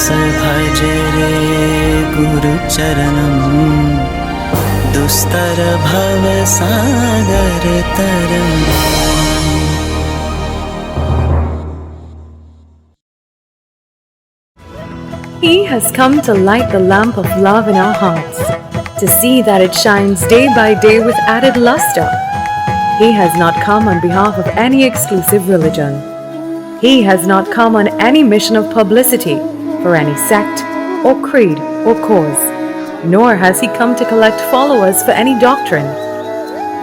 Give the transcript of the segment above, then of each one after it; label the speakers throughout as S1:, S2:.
S1: भज रे गुरुचरणम् दुस्तर भव सागर तरंग।
S2: He has come to light the lamp of love in our hearts, to see that it shines day by day with added luster. He has not come on behalf of any exclusive religion. He has not come on any mission of publicity for any sect or creed or cause, nor has he come to collect followers for any doctrine.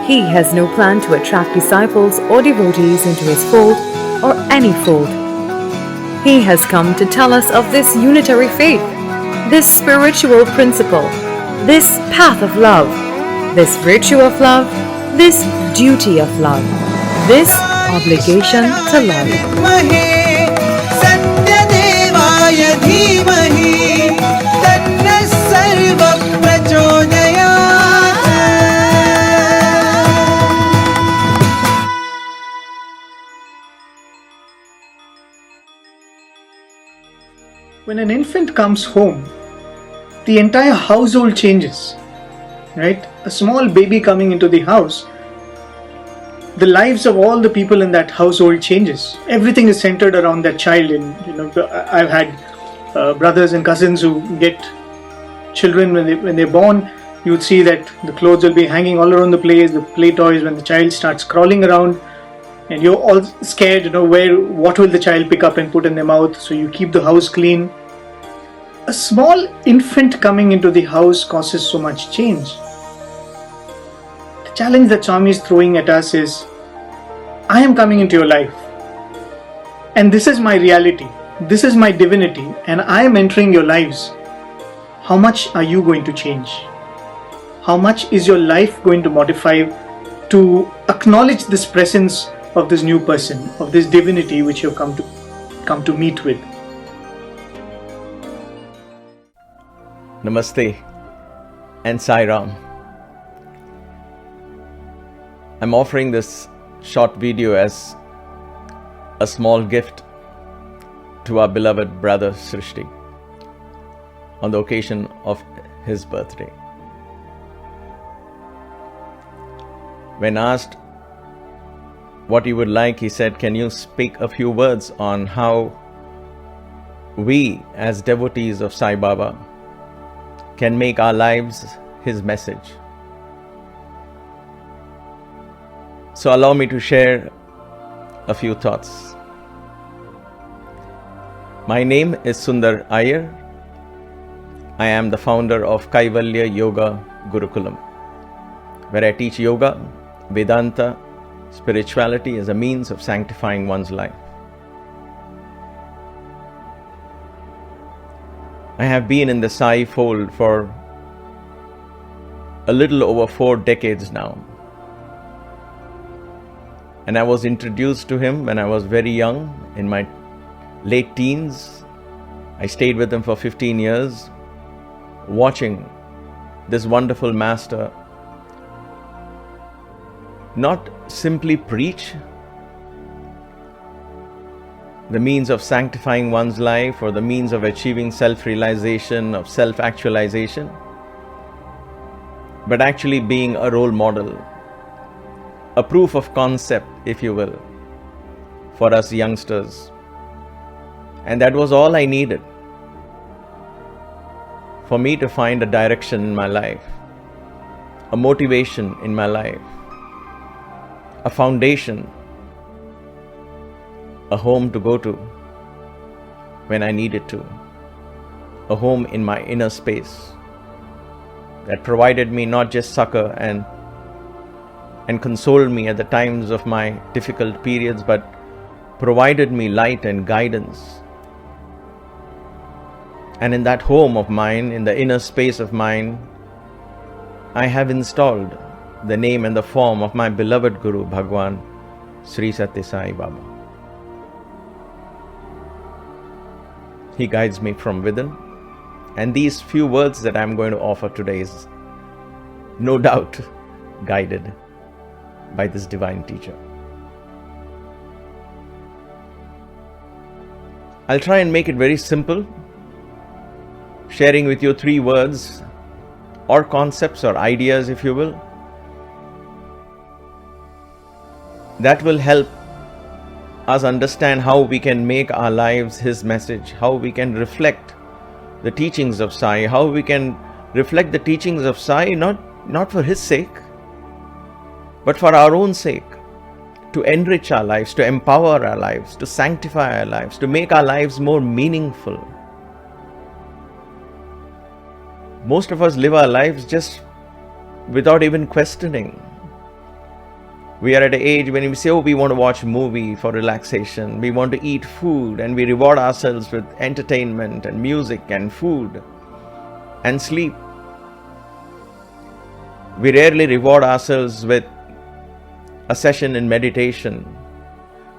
S2: He has no plan to attract disciples or devotees into his fold or any fold. He has come to tell us of this unitary faith, this spiritual principle, this path of love, this virtue of love, this duty of love, this obligation to love.
S3: When an infant comes home, the entire household changes, right? A small baby coming into the house, the lives of all the people in that household changes. Everything is centered around that child. And I've had brothers and cousins who get children when they're born. You'd see that the clothes will be hanging all around the place, the play toys. When the child starts crawling around, and you're all scared, what will the child pick up and put in their mouth? So you keep the house clean. A small infant coming into the house causes so much change. The challenge that Swami is throwing at us is, I am coming into your life, and this is my reality, this is my divinity, and I am entering your lives. How much are you going to change? How much is your life going to modify to acknowledge this presence of this new person, of this divinity which you have come to meet with?
S4: Namaste and Sai Ram. I'm offering this short video as a small gift to our beloved brother Srishti on the occasion of his birthday. When asked what he would like, he said, "Can you speak a few words on how we as devotees of Sai Baba can make our lives his message?" So allow me to share a few thoughts. My name is Sunder Iyer. I am the founder of Kaivalya Yoga Gurukulam, where I teach yoga, Vedanta, spirituality as a means of sanctifying one's life. I have been in the Sai fold for a little over 4 decades now. And I was introduced to him when I was very young, in my late teens. I stayed with him for 15 years, watching this wonderful master not simply preach the means of sanctifying one's life or the means of achieving self-realization, of self-actualization, but actually being a role model, a proof of concept, if you will, for us youngsters. And that was all I needed for me to find a direction in my life, a motivation in my life, a foundation, a home to go to when I needed to, a home in my inner space that provided me not just succor and consoled me at the times of my difficult periods, but provided me light and guidance. And in that home of mine, in the inner space of mine, I have installed the name and the form of my beloved Guru, Bhagwan Sri Satya Sai Baba. He guides me from within, and these few words that I'm going to offer today is no doubt guided by this divine teacher. I'll try and make it very simple sharing with you 3 words or concepts or ideas, if you will, that will help us understand how we can make our lives His message, how we can reflect the teachings of Sai, how we can reflect the teachings of Sai not for His sake, but for our own sake, to enrich our lives, to empower our lives, to sanctify our lives, to make our lives more meaningful. Most of us live our lives just without even questioning. We are at an age when we say, oh, we want to watch a movie for relaxation, we want to eat food, and we reward ourselves with entertainment and music and food and sleep. We rarely reward ourselves with a session in meditation,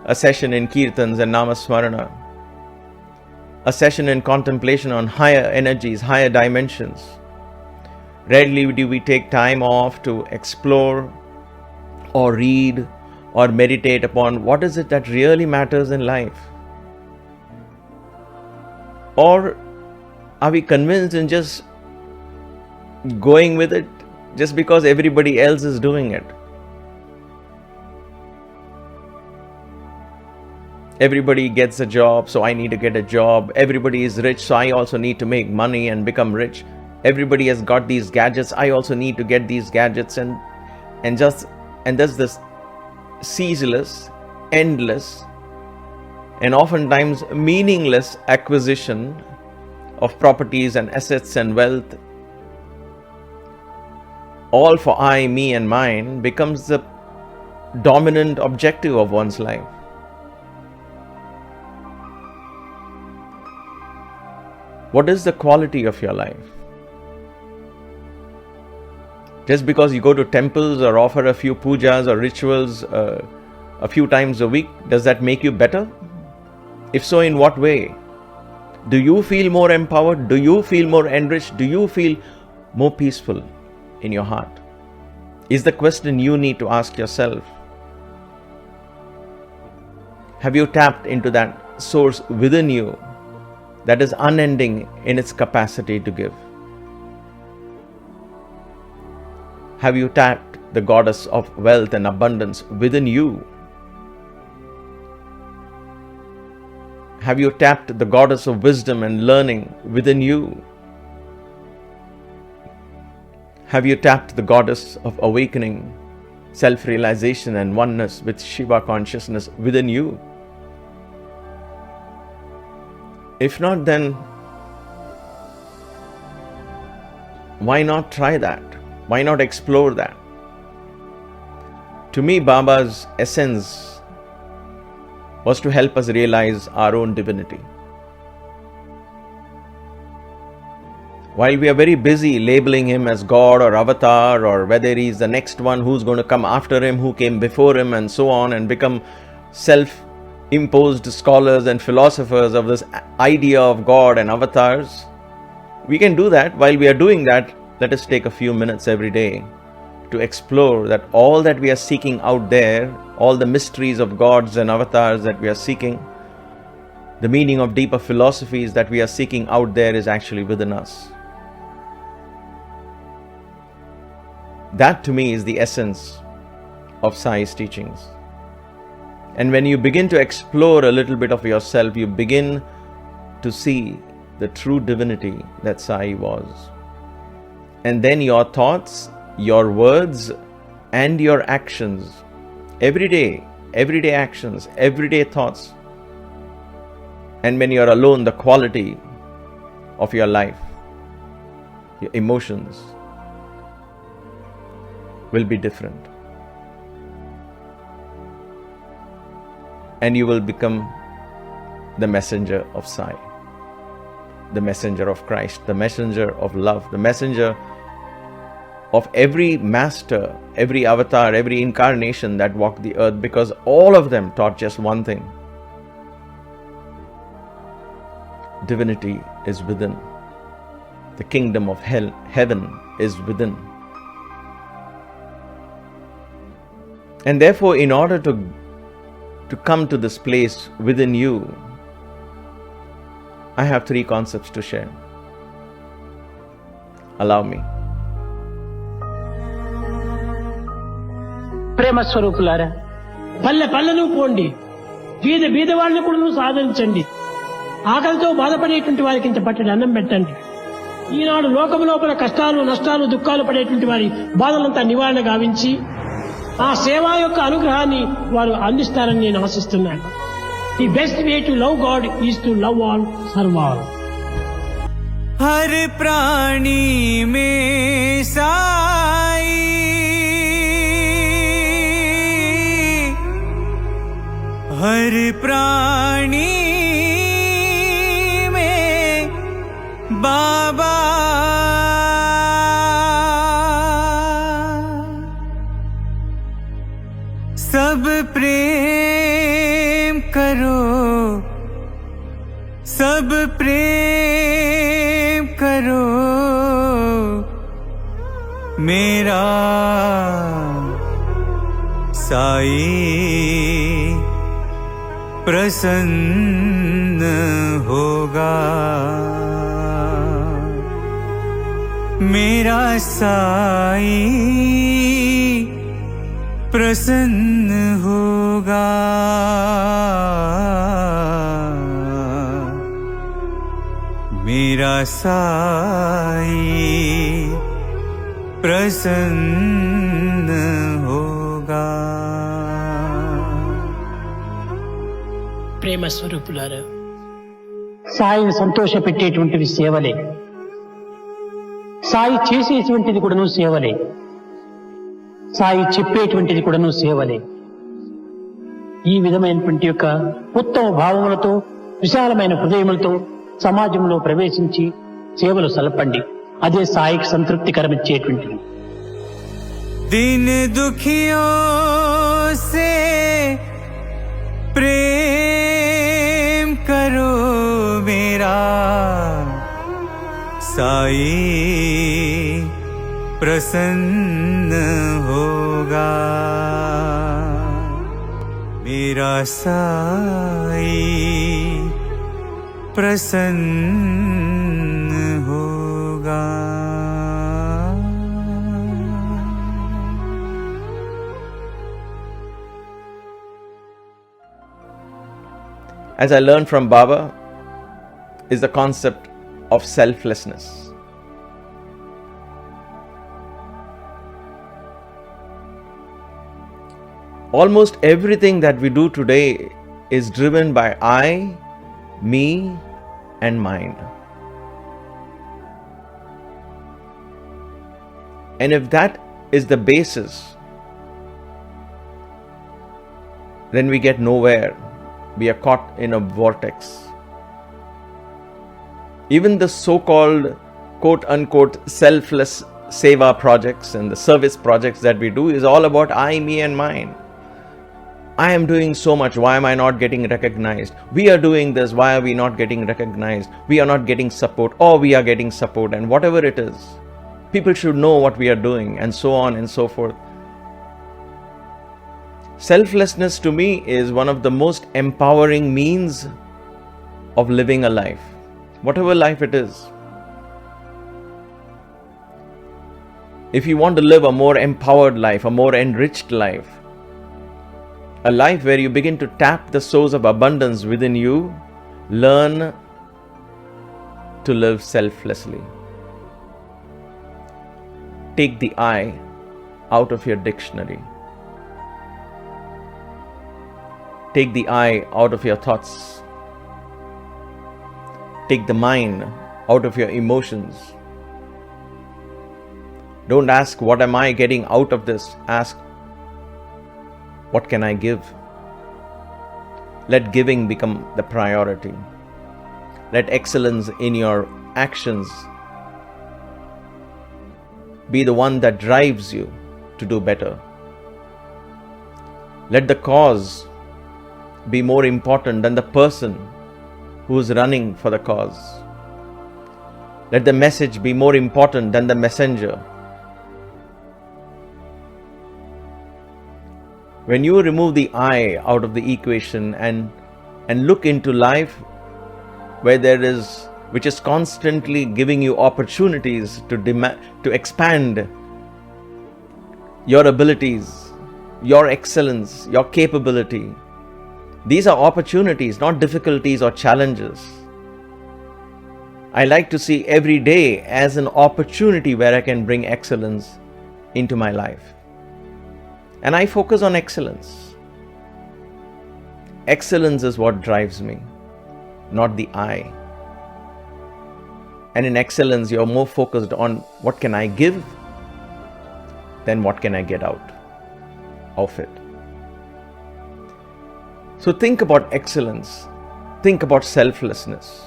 S4: a session in kirtans and namasmarana, a session in contemplation on higher energies, higher dimensions. Rarely do we take time off to explore or read or meditate upon what is it that really matters in life. Or are we convinced in just going with it just because everybody else is doing it? Everybody gets a job, so I need to get a job. Everybody is rich, so I also need to make money and become rich. Everybody has got these gadgets, I also need to get these gadgets, and there's this ceaseless, endless, and oftentimes meaningless acquisition of properties and assets and wealth. All for I, me and mine becomes the dominant objective of one's life. What is the quality of your life? Just because you go to temples or offer a few pujas or rituals a few times a week, does that make you better? If so, in what way? Do you feel more empowered? Do you feel more enriched? Do you feel more peaceful in your heart? Is the question you need to ask yourself. Have you tapped into that source within you that is unending in its capacity to give? Have you tapped the goddess of wealth and abundance within you? Have you tapped the goddess of wisdom and learning within you? Have you tapped the goddess of awakening, self-realization and oneness with Shiva consciousness within you? If not, then why not try that? Why not explore that? To me, Baba's essence was to help us realize our own divinity. While we are very busy labeling him as God or avatar, or whether he's the next one who's going to come after him, who came before him, and so on, and become self-imposed scholars and philosophers of this idea of God and avatars, we can do that. While we are doing that, let us take a few minutes every day to explore that all that we are seeking out there, all the mysteries of gods and avatars that we are seeking, the meaning of deeper philosophies that we are seeking out there is actually within us. That to me is the essence of Sai's teachings. And when you begin to explore a little bit of yourself, you begin to see the true divinity that Sai was. And then your thoughts, your words, and your actions, everyday actions, everyday thoughts, and when you are alone, the quality of your life, your emotions will be different. And you will become the messenger of Sai, the messenger of Christ, the messenger of love, the messenger of every master, every avatar, every incarnation that walked the earth, because all of them taught just one thing: divinity is within. The kingdom of heaven is within. And therefore, in order to come to this place within you, I have 3 concepts to share. allow me.
S5: ప్రేమ స్వరూపులారా, పల్లె పల్లెను పోండి, బీద బీద వాళ్ళని కూడా సాధించండి, ఆకలితో బాధపడేటువంటి వారికి ఇంత పట్టడి అన్నం పెట్టండి. ఈనాడు లోకం లోపల కష్టాలు నష్టాలు దుఃఖాలు పడేటువంటి వారి బాధలంతా నివారణ గావించి ఆ సేవా యొక్క అనుగ్రహాన్ని వారు అందిస్తారని నేను ఆశిస్తున్నాను. The best way to love God is to love all, serve all.
S1: हर प्राणी में साई, हर प्राणी में बाबा, सब प्रेम करो, सब प्रेम करो, मेरा साई प्रसन्न होगा, मेरा साई प्रसन्न होगा, मेरा साई प्रसन्न होगा.
S5: ప్రేమ స్వరూపులారా, సాయిని సంతోష పెట్టేటువంటివి సేవలే, సాయి చేసేటువంటిది కూడాను సేవలే, సాయి చెప్పేటువంటిది కూడాను సేవలే. ఈ విధమైనటువంటి యొక్క ఉత్తమ భావములతో విశాలమైన హృదయములతో సమాజంలో ప్రవేశించి సేవలు సలపండి. అదే సాయికి సంతృప్తికరమిచ్చేటువంటిది.
S1: दिन दुखियों से प्रेम करो, मेरा साई प्रसन्न होगा, मेरा साई प्रसन्न होगा.
S4: As I learned from Baba is the concept of selflessness. Almost everything that we do today is driven by I, me, and mine. And if that is the basis, then we get nowhere. We are caught in a vortex. Even the so-called quote-unquote selfless seva projects and the service projects that we do is all about I, me and mine. I am doing so much, why am I not getting recognized? We are doing this, why are we not getting recognized? We are not getting support, or we are getting support, and whatever it is. People should know what we are doing, and so on and so forth. Selflessness to me is one of the most empowering means of living a life, whatever life it is. If you want to live a more empowered life, a more enriched life, a life where you begin to tap the source of abundance within you, learn to live selflessly. Take the I out of your dictionary. Take the I out of your thoughts. Take the mind out of your emotions. Don't ask, what am I getting out of this? Ask, what can I give? Let giving become the priority. Let excellence in your actions be the one that drives you to do better. Let the cause be more important than the person who is running for the cause. Let the message be more important than the messenger. When you remove the I out of the equation and look into life where there is which is constantly giving you opportunities to expand your abilities, your excellence, your capability. These are opportunities, not difficulties or challenges. I like to see every day as an opportunity where I can bring excellence into my life. And I focus on excellence. Excellence is what drives me, not the I. And in excellence, you're more focused on what can I give than what can I get out of it. So think about excellence. Think about selflessness.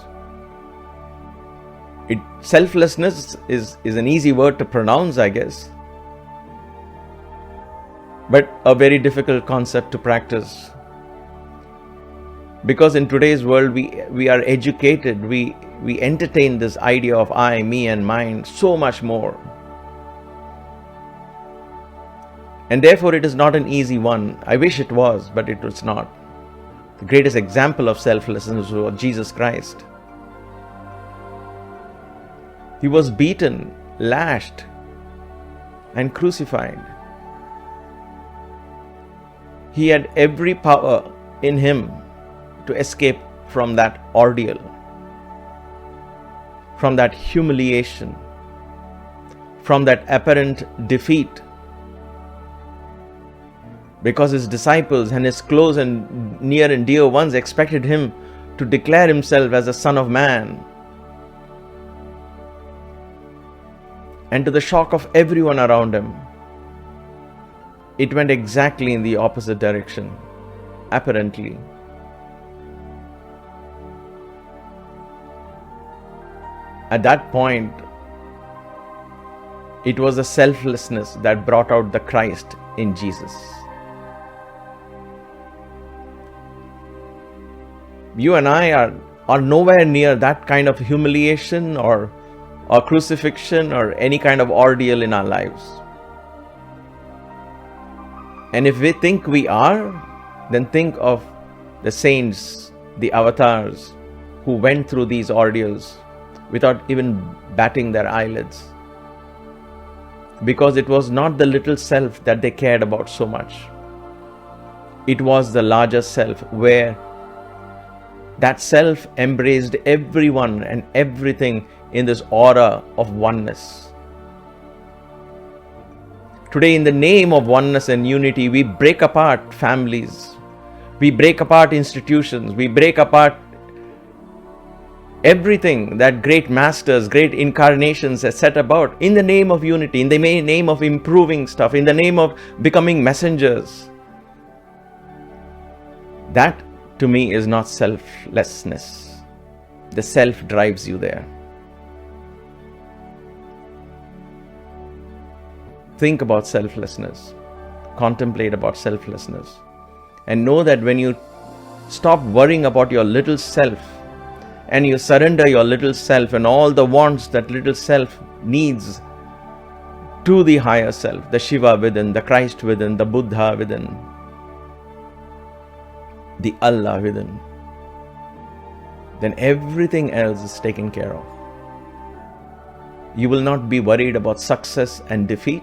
S4: Selflessness is an easy word to pronounce, I guess, but a very difficult concept to practice. Because in today's world, we are educated, we entertain this idea of I, me and mine so much more. And therefore it is not an easy one. I wish it was, but it was not. The greatest example of selflessness was Jesus Christ. He was beaten, lashed, and crucified. He had every power in him to escape from that ordeal, from that humiliation, from that apparent defeat, because his disciples and his close and near and dear ones expected him to declare himself as the Son of Man. And to the shock of everyone around him, it went exactly in the opposite direction, apparently. At that point, it was the selflessness that brought out the Christ in Jesus. You and I are nowhere near that kind of humiliation or crucifixion or any kind of ordeal in our lives. And if we think we are, then think of the saints, the avatars who went through these ordeals without even batting their eyelids. Because it was not the little self that they cared about so much. It was the larger self, where that self embraced everyone and everything in this aura of oneness. Today, in the name of oneness and unity, we break apart families, we break apart institutions, we break apart everything that great masters, great incarnations have set about in the name of unity, in the name of improving stuff, in the name of becoming messengers. That, to me, is not selflessness. The self drives you there. Think about selflessness. Contemplate about selflessness. And know that when you stop worrying about your little self and you surrender your little self and all the wants that little self needs to the higher self, the Shiva within, the Christ within, the Buddha within, the Allah within, then everything else is taken care of. You will not be worried about success and defeat,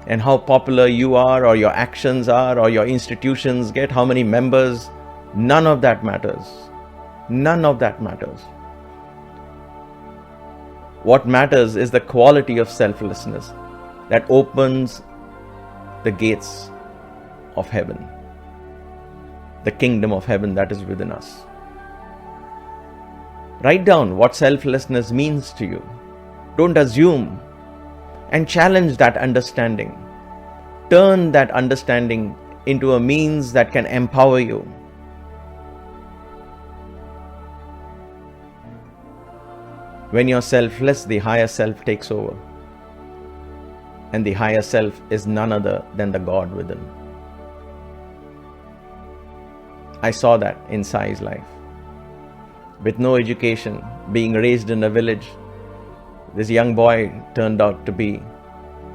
S4: and how popular you are, or your actions are, or your institutions get, how many members. None of that matters. None of that matters. What matters is the quality of selflessness that opens the gates of heaven, the kingdom of heaven that is within us. Write down what selflessness means to you. Don't assume, and challenge that understanding. Turn that understanding into a means that can empower you. When you're selfless, the higher self takes over. And the higher self is none other than the God within. I saw that in Sai's life. With no education, being raised in a village, this young boy turned out to be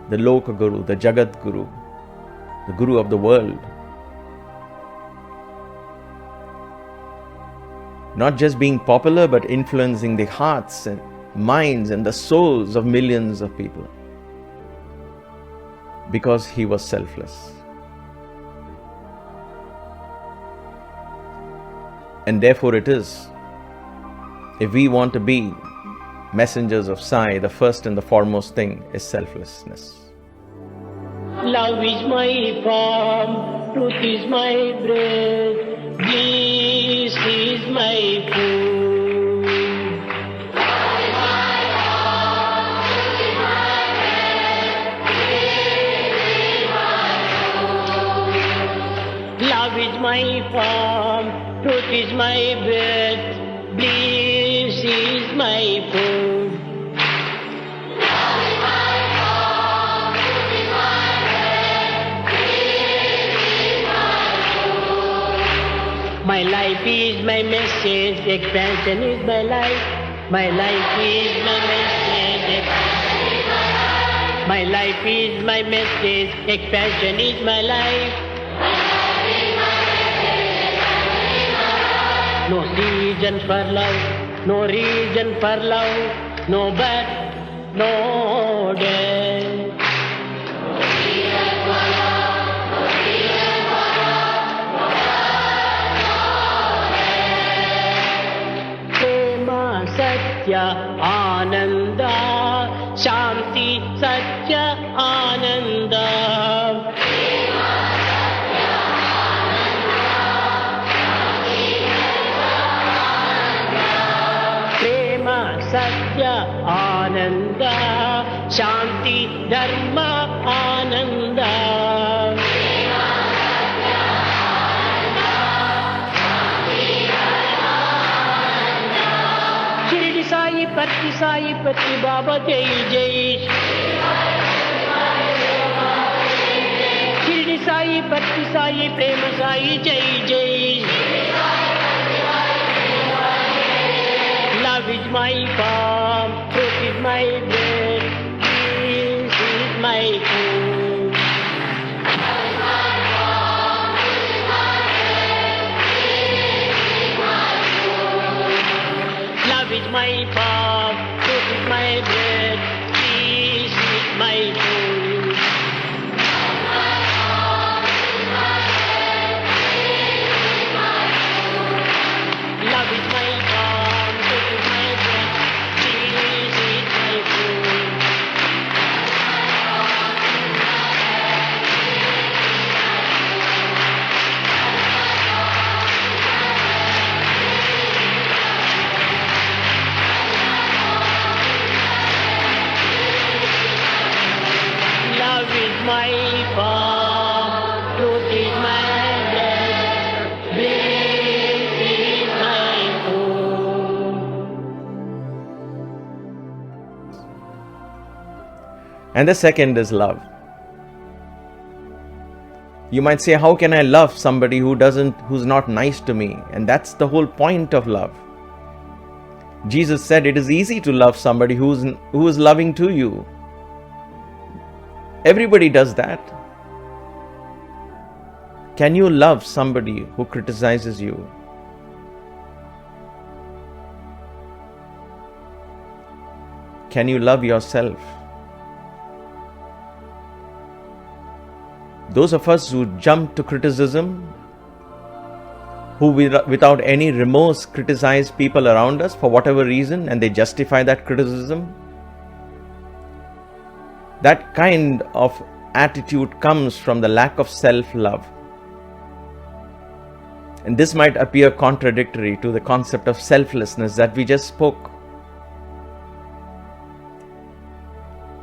S4: the Loka Guru, the Jagat Guru, the Guru of the world. not just being popular, but influencing the hearts and minds and the souls of millions of people. Because he was selfless. And therefore it is, if we want to be messengers of Sai, the first and the foremost thing is selflessness.
S5: Love is my form, truth is my breath, bliss is my food. Love is my form, truth is my breath, bliss is my food. My life is my message, expansion is my life. My life is my message, my life is my message, expansion is my life. No reason for love, no reason for love, no birth, no death. Prema Satya Ananda, Shanti Satya Ananda. Satya Ananda, Shanti Dharma Ananda. Shirdi Sai Pati Baba Jai Jai. Shirdi Sai Pati Sai Prema Sai Jai Jai. Love is my form, truth is my bread, peace is my food. Love is my form, truth is my bread, peace is my food. Love is my form, truth is my bread, peace is my food. Love is my form, truth is my bread, bliss is my food.
S4: And the second is love. You might say, how can I love somebody who's not nice to me? And that's the whole point of love. Jesus said it is easy to love somebody who is loving to you. Everybody does that. Can you love somebody who criticizes you? Can you love yourself? Those of us who jump to criticism, who without any remorse criticize people around us for whatever reason, and they justify that criticism, that kind of attitude comes from the lack of self-love. And this might appear contradictory to the concept of selflessness that we just spoke.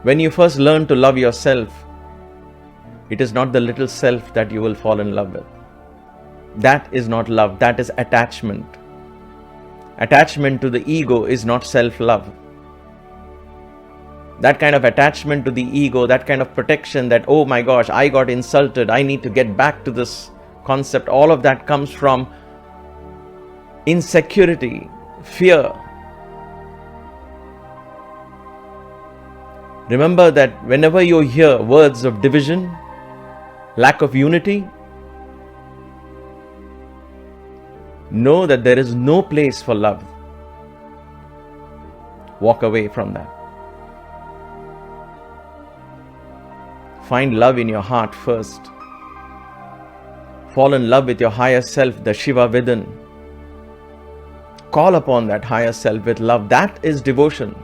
S4: When you first learn to love yourself, it is not the little self that you will fall in love with. That is not love, that is attachment. Attachment to the ego is not self-love. That kind of attachment to the ego, that kind of protection that, oh my gosh, I got insulted, I need to get back to this concept, all of that comes from insecurity, fear. Remember that whenever you hear words of division, lack of unity, know that there is no place for love, walk away from that. Find love in your heart first. Fall in love with your higher self, the Shiva within. Call upon that higher self with love. That is devotion.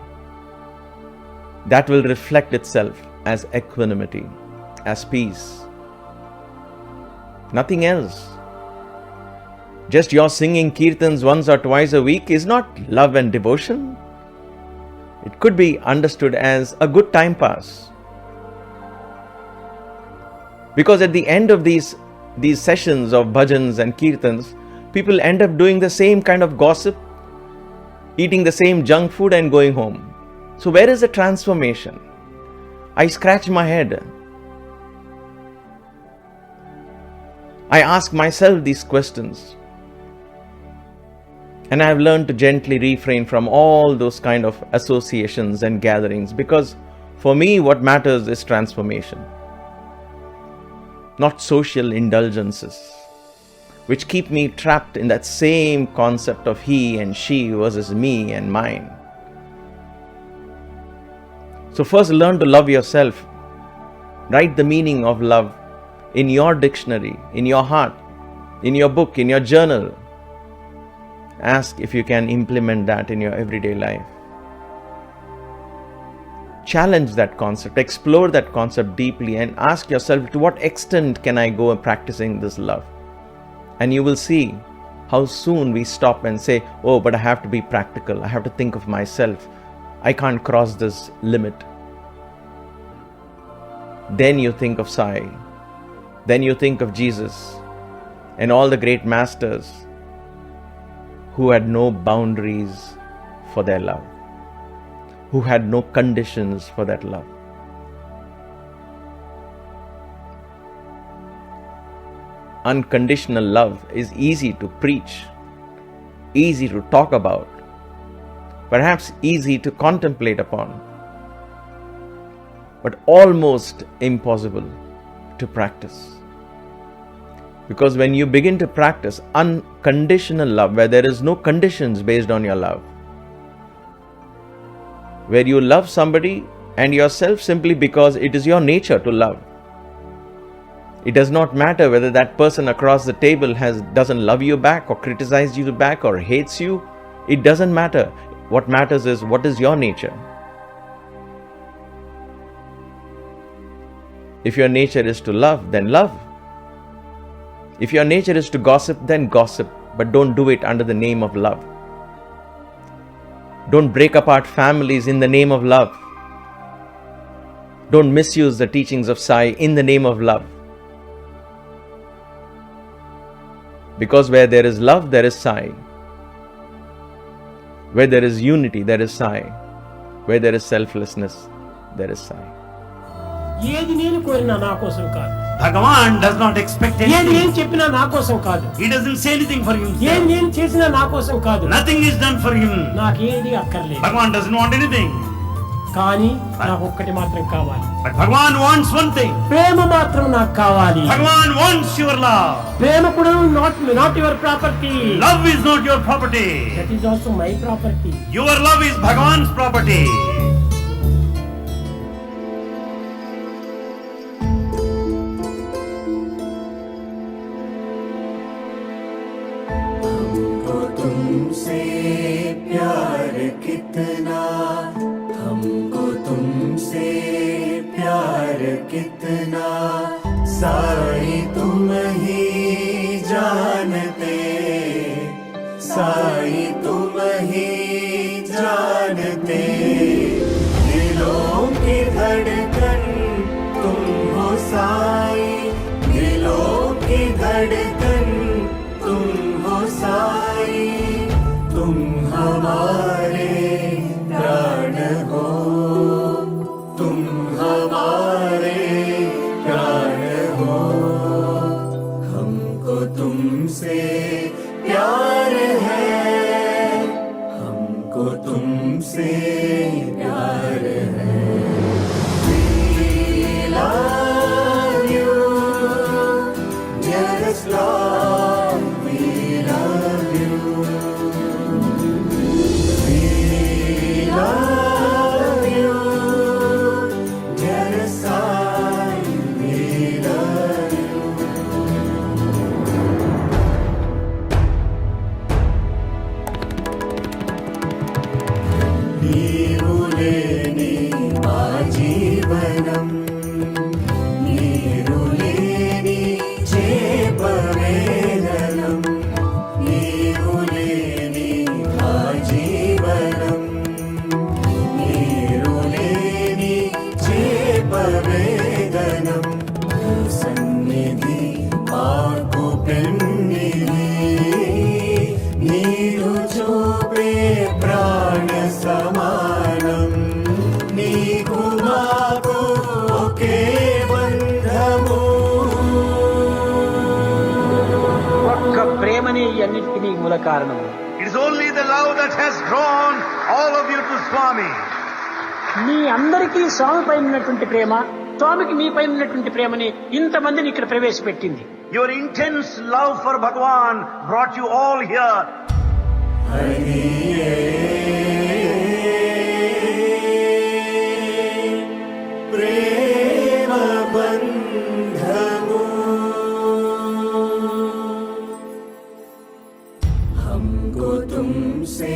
S4: That will reflect itself as equanimity, as peace. Nothing else. Just your singing kirtans once or twice a week is not love and devotion. It could be understood as a good time pass. Because at the end of these sessions of bhajans and kirtans, people end up doing the same kind of gossip, eating the same junk food and going home. So where is the transformation? I scratch my head. I ask myself these questions. And I have learned to gently refrain from all those kind of associations and gatherings, because for me what matters is transformation, not social indulgences, which keep me trapped in that same concept of he and she versus me and mine. So first learn to love yourself. Write the meaning of love in your dictionary, in your heart, in your book, in your journal. Ask if you can implement that in your everyday life. Challenge that concept, explore that concept deeply, and ask yourself, to what extent can I go practicing this love? And you will see how soon we stop and say, oh, but I have to be practical. I have to think of myself. I can't cross this limit. Then you think of Sai. Then you think of Jesus and all the great masters who had no boundaries for their love, who had no conditions for that love. Unconditional love is easy to preach, easy to talk about, perhaps easy to contemplate upon, but almost impossible to practice. Because when you begin to practice unconditional love, where there is no conditions based on your love, where you love somebody and yourself simply because it is your nature to love. It does not matter whether that person across the table doesn't love you back or criticizes you back or hates you. It doesn't matter. What matters is, what is your nature? If your nature is to love, then love. If your nature is to gossip, then gossip, but don't do it under the name of love. Don't break apart families in the name of love. Don't misuse the teachings of Sai in the name of love. Because where there is love, there is Sai. Where there is unity, there is Sai. Where there is selflessness, there is Sai.
S5: ఏది నేను కోరినా నా కోసం కాదు.
S6: Bhagavan does not expect
S5: ఏది
S6: anything.
S5: నేను చెప్పినా నా కోసం కాదు.
S6: He doesn't say anything for
S5: ఏది
S6: himself.
S5: నేను చేసినా నా కోసం కాదు.
S6: Nothing is done for him.
S5: నాకేది అక్కర్లేదు.
S6: Bhagavan doesn't want anything.
S5: కానీ నాకు ఒక్కటి మాత్రం కావాలి.
S6: But Bhagavan wants one thing.
S5: ప్రేమ మాత్రం నాకు కావాలి.
S6: Bhagavan wants your love.
S5: ప్రేమ కూడా not your property.
S6: Love is not your property.
S5: That is also my property.
S6: Your love is Bhagavan's property.
S1: तुमसे प्यार कितना, हमको तुमसे प्यार कितना, साई तुम ही जानते, साई तुम ही जानते, दिलों की धड़कन तुम हो साई, दिलों की धड़कन तुम हो साई, तुम हमारे प्राण हो, तुम हमारे प्राण हो, हमको तुमसे प्यार है, हमको तुमसे प्यार है। We love you, dearest Lord, we love you. జీవనం నీరు లేని చేపవేదనం నీరు లేని ఆ జీవనం నీరు లేని చేపవేదనం సన్నిధి మాకు పెన్నిధి నీరు చూపే ప్రాణ సమానం నీకు మాకు ఒకే బంధము
S5: ఒక్క ప్రేమనే ఈ అన్నిటికీ మూల కారణము.
S6: It is only the love that has drawn all of you to Swami.
S5: మీ అందరికీ స్వామి పైన ఉన్నటువంటి ప్రేమ, స్వామికి మీ పైన ఉన్నటువంటి ప్రేమని ఇంతమందిని ఇక్కడ ప్రవేశపెట్టింది.
S6: Your intense love for Bhagavan brought you all here.
S1: ప్రేమ బంధము हमको तुमसे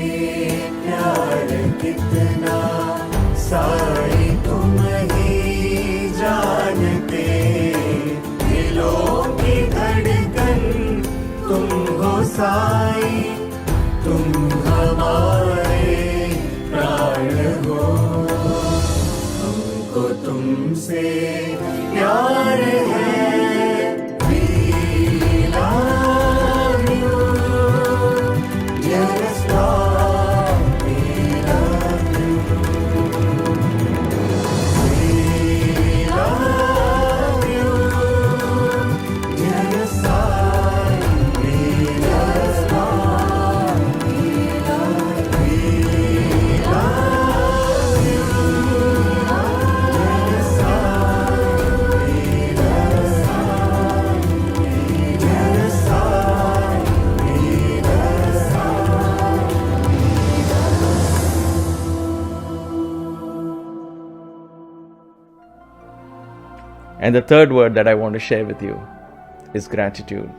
S1: प्यार कितना साई तुम ही जानते दिलों की धड़कन तुम हो साई तुम हमारे प्राण हो हमको तुमसे प्यार है We love you Dearest Lord, we love you We love you Dearest Lord, we love you
S4: And the third word that I want to share with you is gratitude.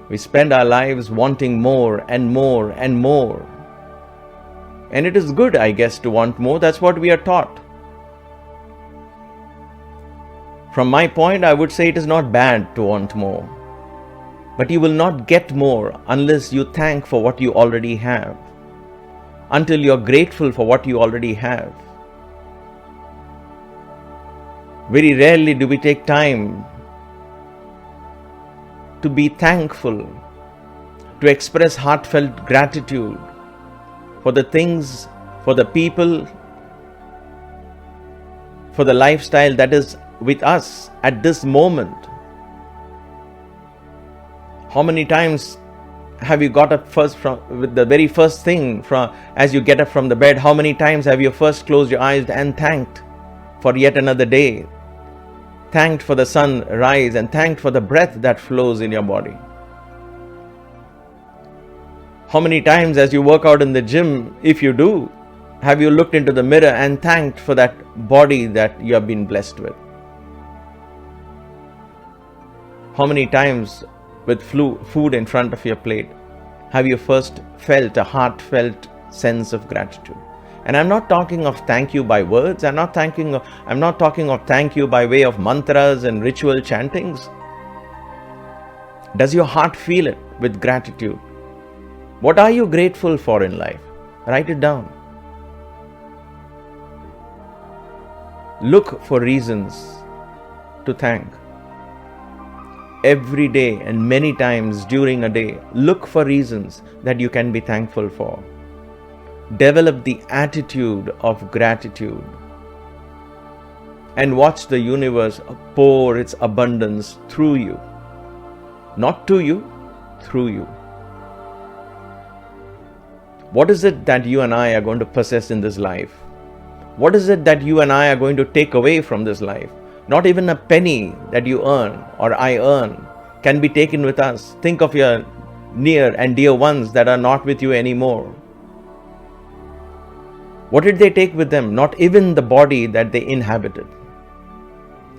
S4: We spend our lives wanting more and more and more. And it is good, I guess, to want more. That's what we are taught. From my point, I would say it is not bad to want more. But you will not get more unless you thank for what you already have. Until you're grateful for what you already have. Very rarely do we take time to be thankful, to express heartfelt gratitude for the things, for the people, for the lifestyle that is with us at this moment. How many times have you got up with the very first thing as you get up from the bed? How many times have you first closed your eyes and thanked for yet another day? Thanked for the sunrise and thanked for the breath that flows in your body. How many times as you work out in the gym, if you do, have you looked into the mirror and thanked for that body that you have been blessed with? How many times with food in front of your plate have you first felt a heartfelt sense of gratitude? And I'm not talking of thank you by words. I'm not talking of thank you by way of mantras and ritual chantings. Does your heart feel it with gratitude? What are you grateful for in life? Write it down. Look for reasons to thank. Every day and many times during a day, look for reasons that you can be thankful for. Develop the attitude of gratitude and watch the universe pour its abundance through you. Not to you, through you. What is it that you and I are going to possess in this life? What is it that you and I are going to take away from this life? Not even a penny that you earn or I earn can be taken with us. Think of your near and dear ones that are not with you anymore. What did they take with them? Not even the body that they inhabited.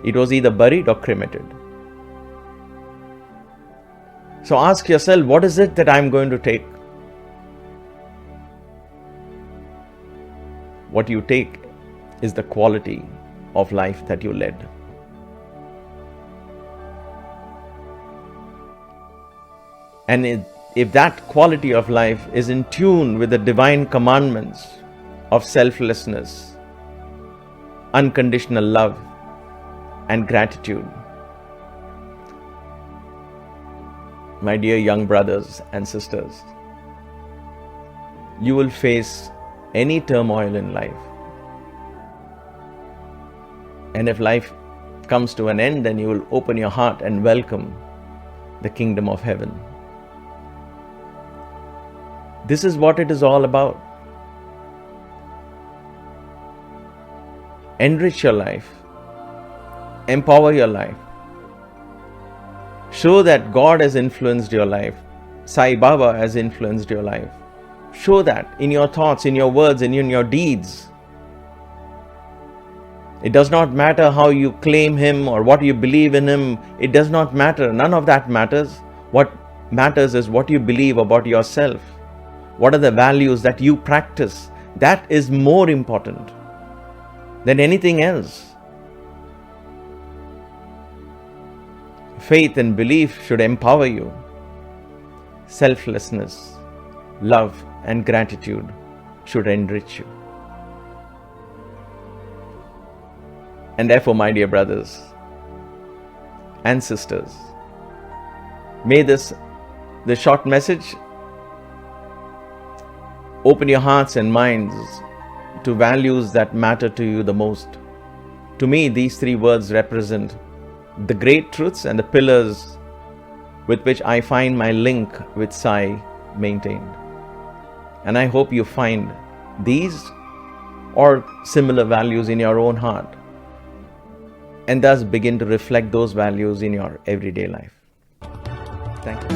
S4: It was either buried or cremated. So ask yourself, what is it that I'm going to take? What you take is the quality of life that you led. And if that quality of life is in tune with the divine commandments of selflessness, unconditional love, and gratitude, my dear young brothers and sisters, you will face any turmoil in life. And if life comes to an end, then you will open your heart and welcome the kingdom of heaven. This is what it is all about. Enrich your life. Empower your life. Show that God has influenced your life. Sai Baba has influenced your life. Show that in your thoughts, in your words, and in your deeds. It does not matter how you claim Him or what you believe in Him. It does not matter. None of that matters. What matters is what you believe about yourself. What are the values that you practice? That is more important than anything else. Faith and belief should empower you. Selflessness, love, and gratitude should enrich you. And therefore, my dear brothers and sisters, may this short message open your hearts and minds to values that matter to you the most. To me, these three words represent the great truths and the pillars with which I find my link with Sai maintained. And I hope you find these or similar values in your own heart, and thus begin to reflect those values in your everyday life. Thank you.